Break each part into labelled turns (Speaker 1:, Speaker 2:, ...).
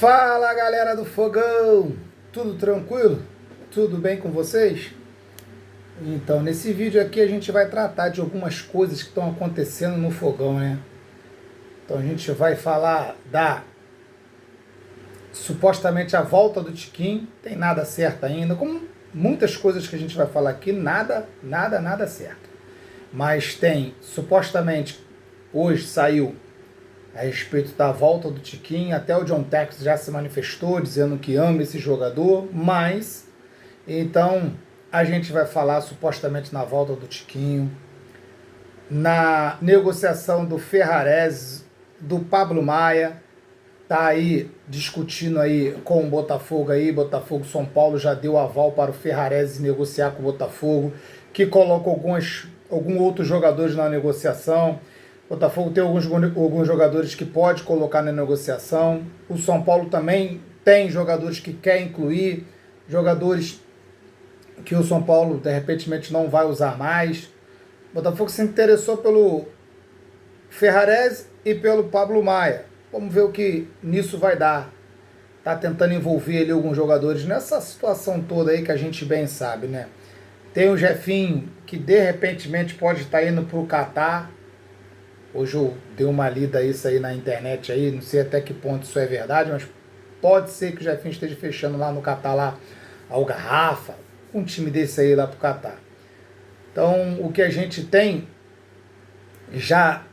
Speaker 1: Fala, galera do Fogão, tudo tranquilo? Tudo bem com vocês? Então, nesse vídeo aqui a gente vai tratar de algumas coisas que estão acontecendo no Fogão, né? Então a gente vai falar da supostamente a volta do Tiquinho, tem nada certo ainda, como muitas coisas que a gente vai falar aqui, nada certo. Mas tem, supostamente, hoje saiu a respeito da volta do Tiquinho, até o John Tex já se manifestou dizendo que ama esse jogador, mas então a gente vai falar supostamente na volta do Tiquinho, na negociação do Ferrarese, do Pablo Maia, tá aí discutindo aí com o Botafogo aí, Botafogo São Paulo já deu aval para o Ferrarese negociar com o Botafogo, que coloca alguns outros jogadores na negociação. O Botafogo tem alguns jogadores que pode colocar na negociação. O São Paulo também tem jogadores que quer incluir, jogadores que o São Paulo, de repente, não vai usar mais. O Botafogo se interessou pelo Ferrarese e pelo Pablo Maia. Vamos ver o que nisso vai dar. Tá tentando envolver ali alguns jogadores nessa situação toda aí que a gente bem sabe, né? Tem o Jefinho, que de repente pode estar indo pro Catar. Hoje eu dei uma lida isso aí na internet aí, não sei até que ponto isso é verdade, mas pode ser que o Jefinho esteja fechando lá no Catar, lá ao Garrafa, um time desse aí lá pro Catar. Então, o que a gente tem já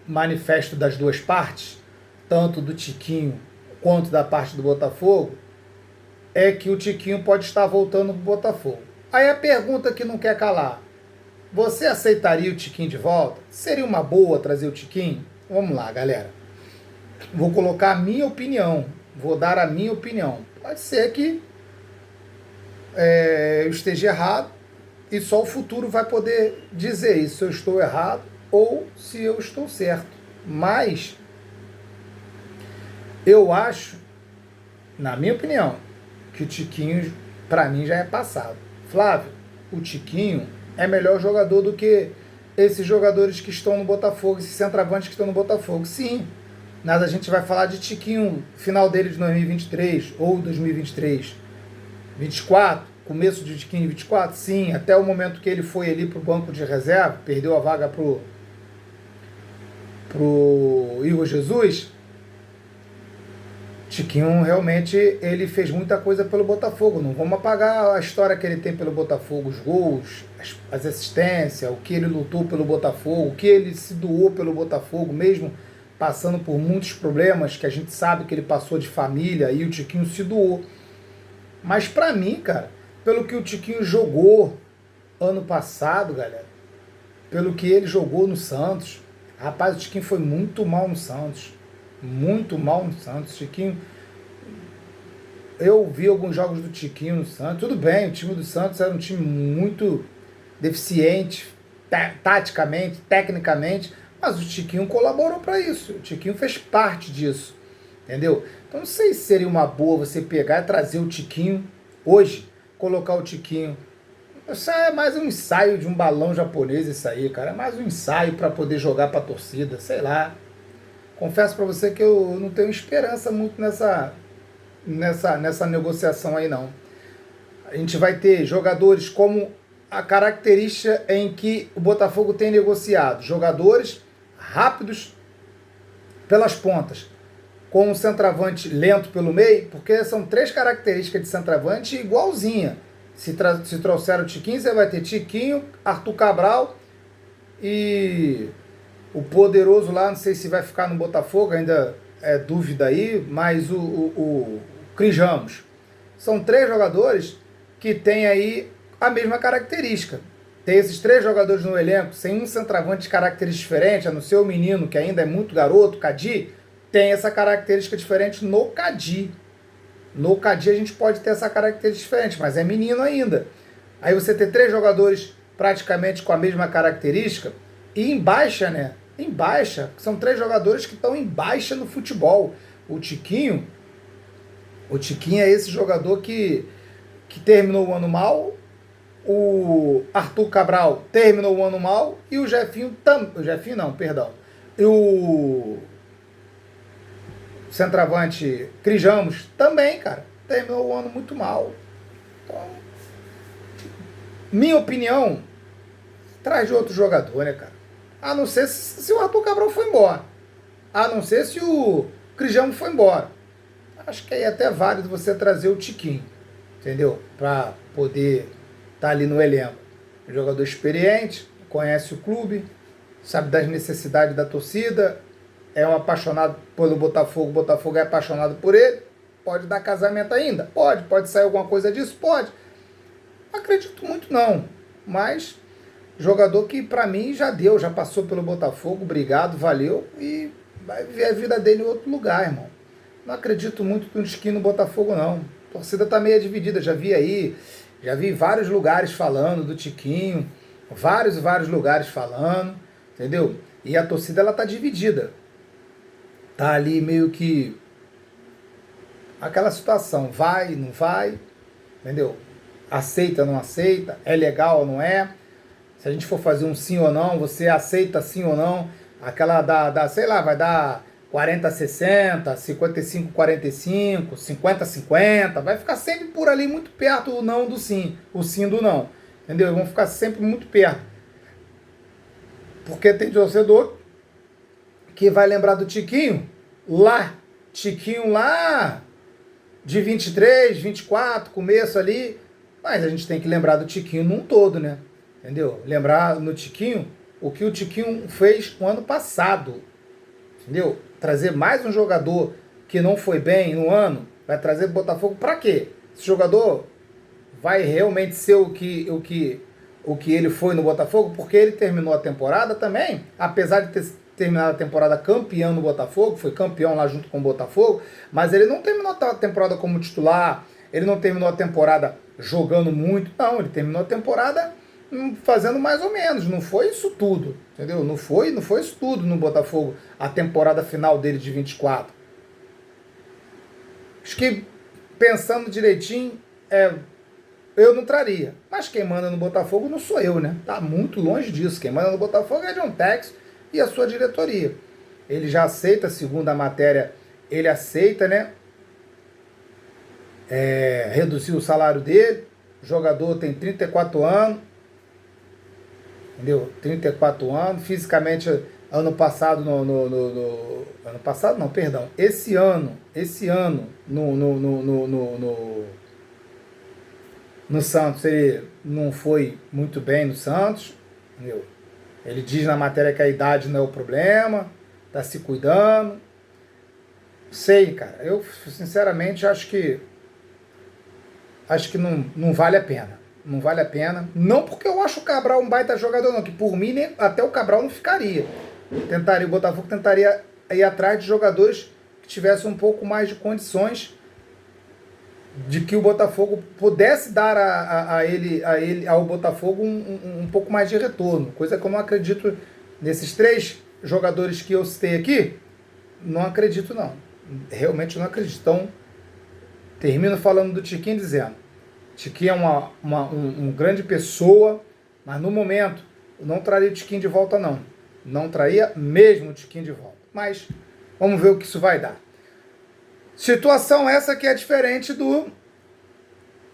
Speaker 1: manifesto das duas partes, tanto do Tiquinho quanto da parte do Botafogo, é que o Tiquinho pode estar voltando pro Botafogo. Aí a pergunta que não quer calar: você aceitaria o Tiquinho de volta? Seria uma boa trazer o Tiquinho? Vamos lá, galera. Vou colocar a minha opinião. Vou dar a minha opinião. Pode ser que eu esteja errado e só o futuro vai poder dizer isso, se eu estou errado ou se eu estou certo. Mas eu acho, na minha opinião, que o Tiquinho, para mim, já é passado. Flávio, o Tiquinho é melhor jogador do que esses jogadores que estão no Botafogo, esses centroavantes que estão no Botafogo. Sim, nada, a gente vai falar de Tiquinho, final dele de 2023 ou 2023, 24, começo de Tiquinho 24, sim, até o momento que ele foi ali pro banco de reserva, perdeu a vaga pro Igor Jesus. Tiquinho realmente ele fez muita coisa pelo Botafogo. Não vamos apagar a história que ele tem pelo Botafogo, os gols, as assistências, o que ele lutou pelo Botafogo, o que ele se doou pelo Botafogo, mesmo passando por muitos problemas que a gente sabe que ele passou de família, e o Tiquinho se doou. Mas pra mim, cara, pelo que o Tiquinho jogou ano passado, galera, pelo que ele jogou no Santos, rapaz, o Tiquinho foi muito mal no Santos. Muito mal no Santos. Tiquinho, eu vi alguns jogos do Tiquinho no Santos. Tudo bem, o time do Santos era um time muito deficiente, taticamente, tecnicamente, mas o Tiquinho colaborou para isso. O Tiquinho fez parte disso, entendeu? Então não sei se seria uma boa você pegar e trazer o Tiquinho hoje, colocar o Tiquinho. Isso é mais um ensaio de um balão japonês, isso aí, cara. É mais um ensaio para poder jogar para a torcida, sei lá. Confesso para você que eu não tenho esperança muito nessa negociação aí, não. A gente vai ter jogadores como a característica em que o Botafogo tem negociado. Jogadores rápidos pelas pontas, com um centroavante lento pelo meio, porque são três características de centroavante igualzinha. Se trouxer o Tiquinho, você vai ter Tiquinho, Arthur Cabral e o poderoso lá, não sei se vai ficar no Botafogo, ainda é dúvida aí, mas o Cris Ramos. São três jogadores que têm aí a mesma característica. Tem esses três jogadores no elenco, sem um centroavante de característica diferente, a não ser o menino, que ainda é muito garoto, Cadi, tem essa característica diferente no Cadi. No Cadi a gente pode ter essa característica diferente, mas é menino ainda. Aí você ter três jogadores praticamente com a mesma característica, e em baixa, né? Em baixa, são três jogadores que estão em baixa no futebol. O Tiquinho é esse jogador que terminou o ano mal, o Arthur Cabral terminou o ano mal, e o Jefinho centroavante Cris Ramos também, cara, terminou o ano muito mal. Então, minha opinião, traz de outro jogador, né, cara? A não ser se o Arthur Cabral foi embora. A não ser se o Cris Ramos foi embora. Acho que aí é até válido você trazer o Tiquinho, entendeu? Para poder estar ali no elenco. Um jogador experiente, conhece o clube, sabe das necessidades da torcida, é um apaixonado pelo Botafogo, o Botafogo é apaixonado por ele. Pode dar casamento ainda? Pode sair alguma coisa disso? Pode. Não acredito muito não, mas jogador que pra mim já deu, já passou pelo Botafogo, obrigado, valeu, e vai ver a vida dele em outro lugar, irmão. Não acredito muito no Tiquinho no Botafogo não. A torcida tá meio dividida, já vi vários lugares falando do Tiquinho, vários lugares falando, entendeu? E a torcida ela tá dividida. Tá ali meio que aquela situação, vai, não vai, entendeu? Aceita, não aceita, é legal ou não é? Se a gente for fazer um sim ou não, você aceita sim ou não? Aquela sei lá, vai dar 40-60, 55-45, 50-50, vai ficar sempre por ali muito perto o não do sim, o sim do não, entendeu? Vão ficar sempre muito perto. Porque tem torcedor que vai lembrar do Tiquinho lá de 23, 24, começo ali, mas a gente tem que lembrar do Tiquinho num todo, né? Entendeu? Lembrar no Tiquinho o que o Tiquinho fez no ano passado, entendeu? Trazer mais um jogador que não foi bem no ano, vai trazer o Botafogo para quê? Esse jogador vai realmente ser o que ele foi no Botafogo, porque ele terminou a temporada também, apesar de ter terminado a temporada campeão no Botafogo, foi campeão lá junto com o Botafogo, mas ele não terminou a temporada como titular, ele não terminou a temporada jogando muito, não, ele terminou a temporada fazendo mais ou menos, não foi isso tudo, entendeu? Não foi isso tudo no Botafogo, a temporada final dele de 24. Acho que, pensando direitinho, eu não traria, mas quem manda no Botafogo não sou eu, né? Tá muito longe disso, quem manda no Botafogo é John Tex e a sua diretoria. Ele já aceita, segundo a matéria, ele aceita, né? Reduzir o salário dele, o jogador tem 34 anos, entendeu? 34 anos, fisicamente ano passado ano passado não, perdão, esse ano no Santos ele não foi muito bem no Santos, entendeu? Ele diz na matéria que a idade não é o problema, tá se cuidando. Sei, cara, eu sinceramente acho que não vale a pena. Não vale a pena. Não porque eu acho o Cabral um baita jogador, não. Que por mim, até o Cabral não ficaria. O Botafogo tentaria ir atrás de jogadores que tivessem um pouco mais de condições de que o Botafogo pudesse dar ao Botafogo um pouco mais de retorno. Coisa que eu não acredito nesses 3 jogadores que eu citei aqui. Não acredito, não. Realmente não acredito. Então, termino falando do Tiquinho dizendo: Tiquinho é uma grande pessoa, mas no momento eu não traria o Tiquinho de volta, não. Não traria mesmo o Tiquinho de volta. Mas vamos ver o que isso vai dar. Situação essa que é diferente do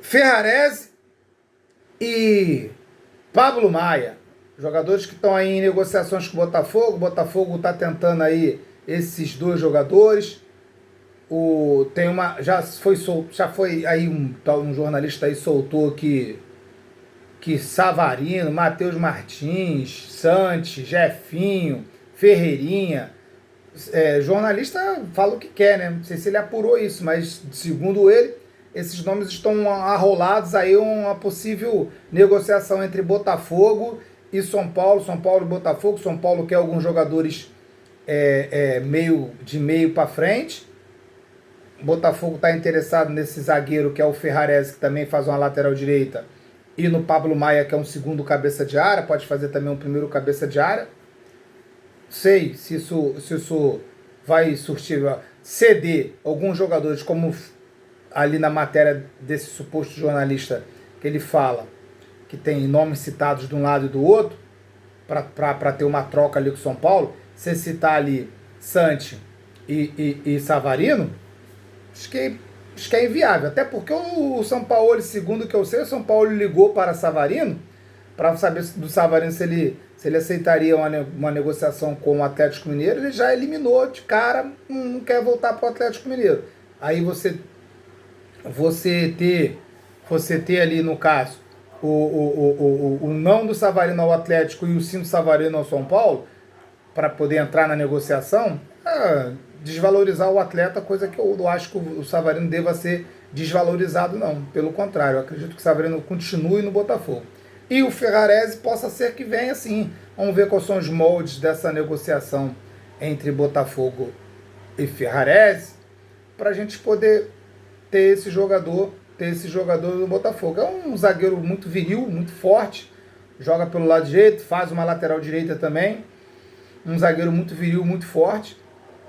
Speaker 1: Ferrarese e Pablo Maia. Jogadores que estão aí em negociações com o Botafogo. O Botafogo está tentando aí esses 2 jogadores. Já foi aí um jornalista aí soltou que Savarino, Matheus Martins, Santos, Jefinho, Ferreirinha, jornalista fala o que quer, né? Não sei se ele apurou isso, mas segundo ele, esses nomes estão arrolados aí uma possível negociação entre Botafogo e São Paulo e Botafogo. São Paulo quer alguns jogadores meio para frente. Botafogo está interessado nesse zagueiro que é o Ferrarese, que também faz uma lateral direita, e no Pablo Maia, que é um segundo cabeça de área, pode fazer também um primeiro cabeça de área. Sei se isso vai ceder alguns jogadores, como ali na matéria desse suposto jornalista que ele fala, que tem nomes citados de um lado e do outro, para ter uma troca ali com o São Paulo. Se citar ali Santos e Savarino, acho que é inviável. Até porque o São Paulo, segundo o que eu sei, o São Paulo ligou para Savarino para saber do Savarino se ele aceitaria uma negociação com o Atlético Mineiro. Ele já eliminou de cara, não quer voltar para o Atlético Mineiro. Aí você ter ali, no caso, o não do Savarino ao Atlético e o sim do Savarino ao São Paulo, para poder entrar na negociação, desvalorizar o atleta, coisa que eu acho que o Savarino deva ser desvalorizado, não. Pelo contrário, eu acredito que o Savarino continue no Botafogo. E o Ferrarese possa ser que venha sim. Vamos ver quais são os moldes dessa negociação entre Botafogo e Ferrarese, para a gente poder ter esse jogador no Botafogo. É um zagueiro muito viril, muito forte, joga pelo lado direito, faz uma lateral direita também, um zagueiro muito viril, muito forte,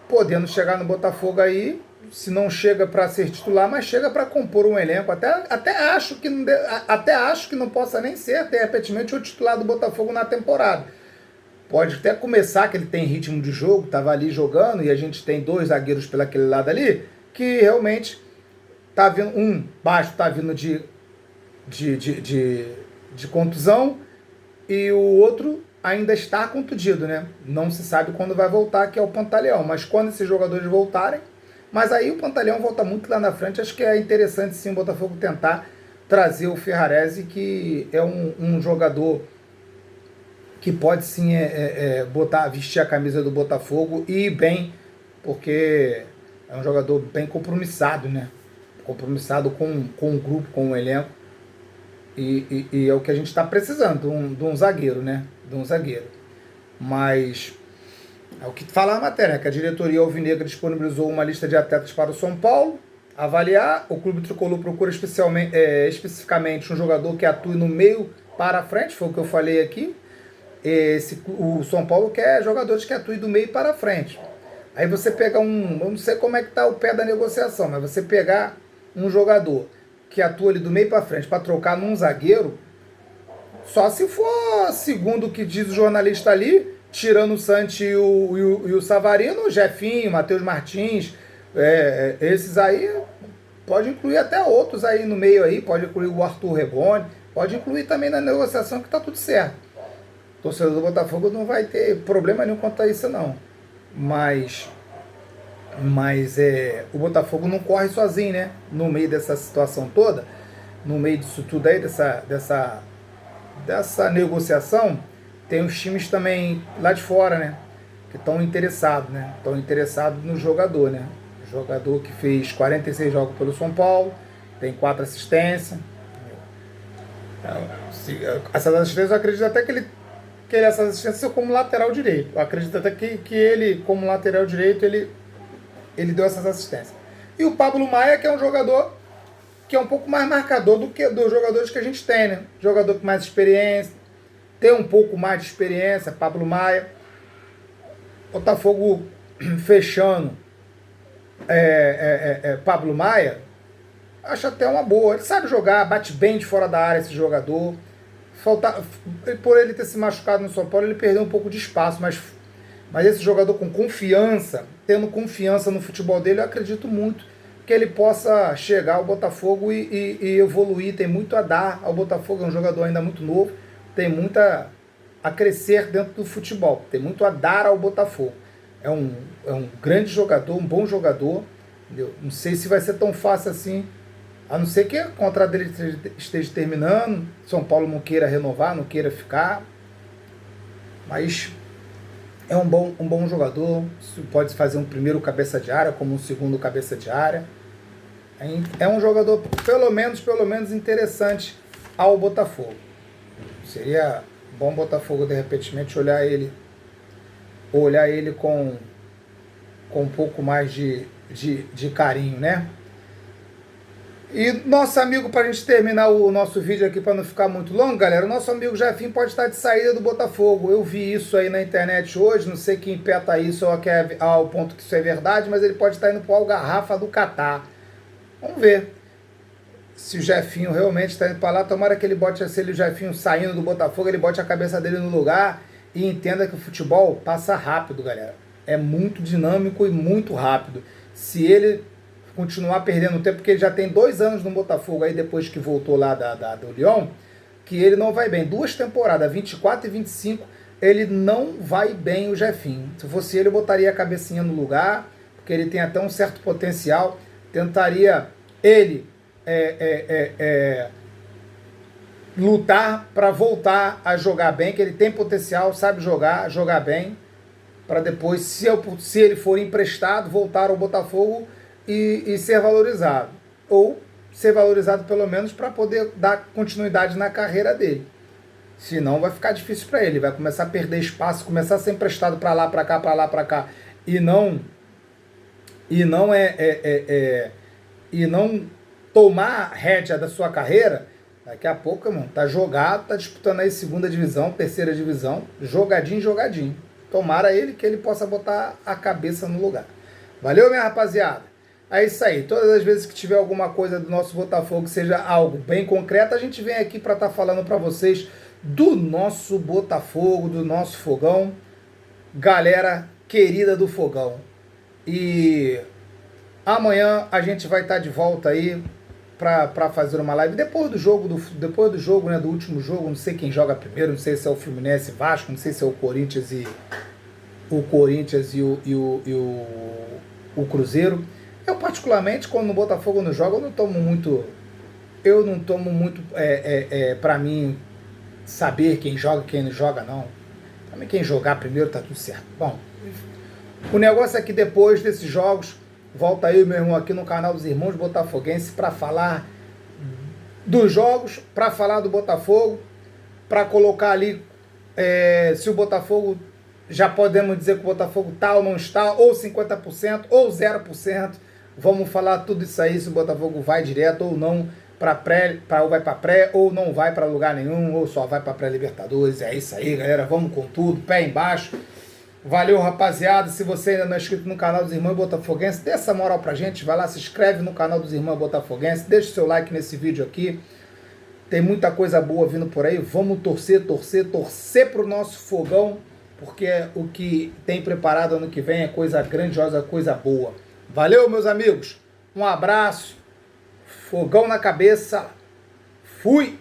Speaker 1: podendo chegar no Botafogo aí, se não chega para ser titular, mas chega para compor um elenco. Até acho que não possa nem ser, de repente, o titular do Botafogo na temporada. Pode até começar, que ele tem ritmo de jogo, estava ali jogando, e a gente tem 2 zagueiros pelaquele lado ali, que realmente tá vindo, um baixo está vindo de contusão, e o outro ainda está contundido, né? Não se sabe quando vai voltar, que é o Pantaleão. Mas quando esses jogadores voltarem, mas aí o Pantaleão volta muito lá na frente, acho que é interessante sim o Botafogo tentar trazer o Ferrarese, que é um jogador que pode sim vestir a camisa do Botafogo e ir bem, porque é um jogador bem compromissado, né? Compromissado com o grupo, com o elenco. E é o que a gente está precisando, de um zagueiro, né? De um zagueiro. Mas é o que fala a matéria, que a diretoria alvinegra disponibilizou uma lista de atletas para o São Paulo avaliar. O clube tricolor procura especificamente um jogador que atue no meio para a frente, foi o que eu falei aqui. O São Paulo quer jogadores que atuem do meio para a frente. Aí você pega eu não sei como é que está o pé da negociação, mas você pegar um jogador que atua ali do meio para frente para trocar num zagueiro, só se for, segundo o que diz o jornalista ali, tirando o Santi e o Savarino, o Jefinho, Matheus Martins, esses aí, pode incluir até outros aí no meio aí, pode incluir o Arthur Rebone, pode incluir também na negociação, que está tudo certo. O torcedor do Botafogo não vai ter problema nenhum quanto a isso, não. Mas o Botafogo não corre sozinho, né? No meio dessa situação toda, no meio disso tudo aí, dessa negociação, tem os times também lá de fora, né? Que estão interessados, né? Estão interessados no jogador, né? O jogador que fez 46 jogos pelo São Paulo, tem 4 assistências. Essas assistências, eu acredito até que ele essas assistências como lateral direito. Eu acredito até que ele, como lateral direito, ele deu essas assistências. E o Pablo Maia, que é um jogador que é um pouco mais marcador do que dos jogadores que a gente tem, né? Jogador com mais experiência, tem um pouco mais de experiência, Pablo Maia. Botafogo fechando Pablo Maia, acho até uma boa. Ele sabe jogar, bate bem de fora da área esse jogador. Por ele ter se machucado no São Paulo, ele perdeu um pouco de espaço, mas esse jogador com confiança, tendo confiança no futebol dele, eu acredito muito que ele possa chegar ao Botafogo e evoluir. Tem muito a dar ao Botafogo, é um jogador ainda muito novo, tem muito a crescer dentro do futebol, tem muito a dar ao Botafogo. É um grande jogador, um bom jogador, entendeu? Não sei se vai ser tão fácil assim, a não ser que o contrato dele esteja terminando, São Paulo não queira renovar, não queira ficar, mas é um bom jogador, pode fazer um primeiro cabeça de área, como um segundo cabeça de área. É um jogador pelo menos interessante ao Botafogo. Seria bom o Botafogo, de repente, olhar ele com um pouco mais de carinho, né? E nosso amigo, para a gente terminar o nosso vídeo aqui, para não ficar muito longo, galera, o nosso amigo Jefinho pode estar de saída do Botafogo. Eu vi isso aí na internet hoje, não sei quem peta isso ou quer ao ponto que isso é verdade, mas ele pode estar indo para o Algarrafa do Catar. Vamos ver se o Jefinho realmente está indo para lá. Tomara que ele bote, se o Jefinho saindo do Botafogo, ele bote a cabeça dele no lugar e entenda que o futebol passa rápido, galera. é muito dinâmico e muito rápido. Se ele continuar perdendo tempo, porque ele já tem 2 anos no Botafogo, aí depois que voltou lá do Lyon, que ele não vai bem. 2 temporadas, 24 e 25, ele não vai bem, o Jefinho. Se fosse ele, eu botaria a cabecinha no lugar, porque ele tem até um certo potencial. Tentaria ele lutar para voltar a jogar bem, que ele tem potencial, sabe jogar bem, para depois, se ele for emprestado, voltar ao Botafogo e ser valorizado. Ou ser valorizado pelo menos para poder dar continuidade na carreira dele. Senão vai ficar difícil para ele, vai começar a perder espaço, começar a ser emprestado para lá, para cá, para lá, para cá, e não tomar a rédea da sua carreira. Daqui a pouco, irmão, tá jogado, tá disputando aí 2ª divisão, 3ª divisão, jogadinho. Tomara ele que ele possa botar a cabeça no lugar. Valeu, minha rapaziada? É isso aí. Todas as vezes que tiver alguma coisa do nosso Botafogo, seja algo bem concreto, a gente vem aqui para estar falando para vocês do nosso Botafogo, do nosso Fogão. Galera querida do Fogão. E amanhã a gente vai estar de volta aí para fazer uma live depois do jogo, né, do último jogo. Não sei quem joga primeiro, não sei se é o Fluminense e Vasco, não sei se é o Corinthians e o Cruzeiro. Eu particularmente, quando o Botafogo não joga, eu não tomo muito para mim saber quem joga, quem não joga, não. Pra mim, quem jogar primeiro tá tudo certo. Bom, o negócio é que depois desses jogos, volta aí, meu irmão, aqui no canal dos Irmãos Botafoguenses para falar dos jogos, para falar do Botafogo, para colocar ali se o Botafogo, já podemos dizer que o Botafogo tá ou não está, ou 50%, ou 0%. Vamos falar tudo isso aí, se o Botafogo vai direto ou não para pré, ou vai para pré, ou não vai para lugar nenhum, ou só vai para pré-Libertadores. É isso aí, galera, vamos com tudo, pé embaixo. Valeu, rapaziada. Se você ainda não é inscrito no canal dos Irmãos Botafoguenses, dê essa moral pra gente, vai lá, se inscreve no canal dos Irmãos Botafoguenses, deixa o seu like nesse vídeo aqui. Tem muita coisa boa vindo por aí. Vamos torcer pro nosso Fogão, porque o que tem preparado ano que vem é coisa grandiosa, coisa boa. Valeu, meus amigos. Um abraço. Fogão na cabeça. Fui!